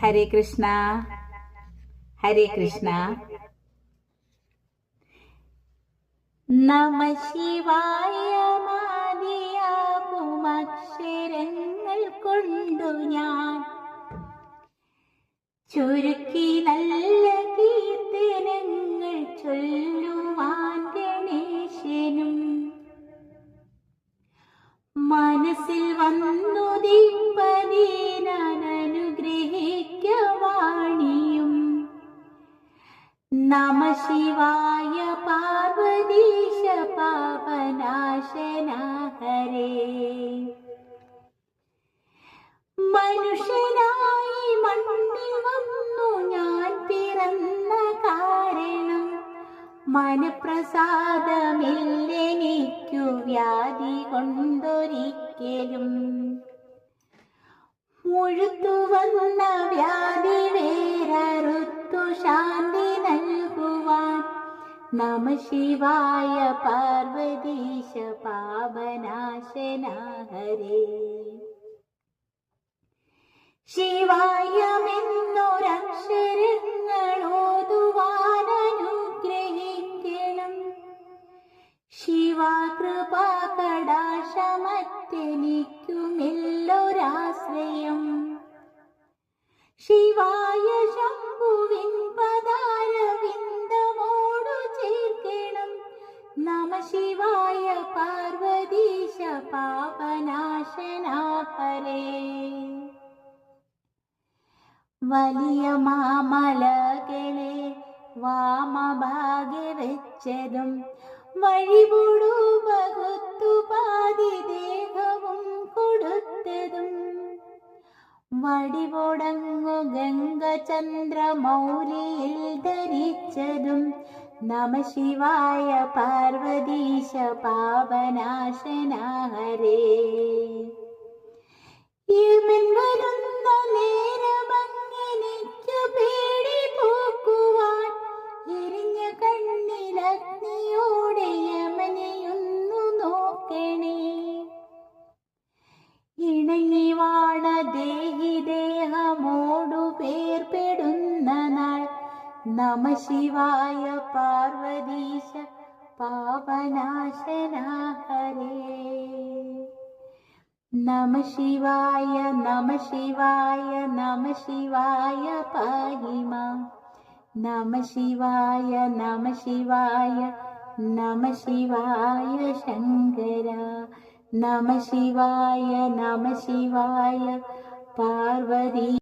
ഹരേ കൃഷ്ണ ഹരേ കൃഷ്ണ. നമ ശിവായ മാദിയാകുമക്ഷരങ്ങൾ കൊണ്ടു ഞാൻ ചുരുക്കി നല്ല കീർത്തനങ്ങൾ ചൊല്ലുവാൻ ഗണേശനും മനസ്സിൽ വന്നുദിപ്പതിനനുഗ്രഹിക്കവാണിയും. നമ ശിവായ പാർവതീശ പാപനാശന ഹരേ. മനുഷ്യനായി മണ്ണിൽ വന്നു ഞാൻ പിറന്ന കാരണം മനപ്രസാദമില്ലെനിക്കു വ്യാധി കൊണ്ടൊരിക്കലും. മുഴുത്തു വന്ന വ്യാധി വേററുത്തു ശാന്തി നൽകുവാൻ നമ ശിവായ പാർവതീശ പാപനാശന ഹരേ. ശിവായമെന്നൊരക്ഷരങ്ങളോതുവാനനുഗ്രഹിക്കണം. ശിവാകൃപാകടാശമറ്റെനിക്കുമെല്ലൊരാശ്രയം. ശിവായ ശംഭുവിൻ പദാരവിന്ദമോടു ചേർക്കണം. നമ ശിവായ പാർവതീശ പാപനാശന ഹരേ. വലിയ മാമലകളെ വാമഭാഗെ വെച്ചതും വഴിപൊടു പകുത്തു പാതി ദേഹവും കൊടുത്തതും വടിപൊടങ്ങു ഗംഗചന്ദ്രമൗലിയിൽ ധരിച്ചതും നമ ശിവായ പാർവതീശ പാപനാശന ഹരേ. യമൻ വരുന്ന നേരമങ്ങനെനിക്കു പേടി പോക്കുവാൻ എരിഞ്ഞ കണ്ണിലഗ്നിയോടെ യമനെയൊന്നു നോക്കണേ. ഇണങ്ങി വാണ ദേഹി ദേഹമോടു പേർപ്പെടുന്ന നാൾ നമ ശിവായ പാർവതീശ പാപനാശന ഹരേ. നമ ശിവായ നമ ശിവായ നമ ശിവായ പാഹി മാം. നമ ശിവായ നമ ശിവായ നമ ശിവായ ശങ്കര. നമ ശിവായ നമ ശിവായ പാർവതി.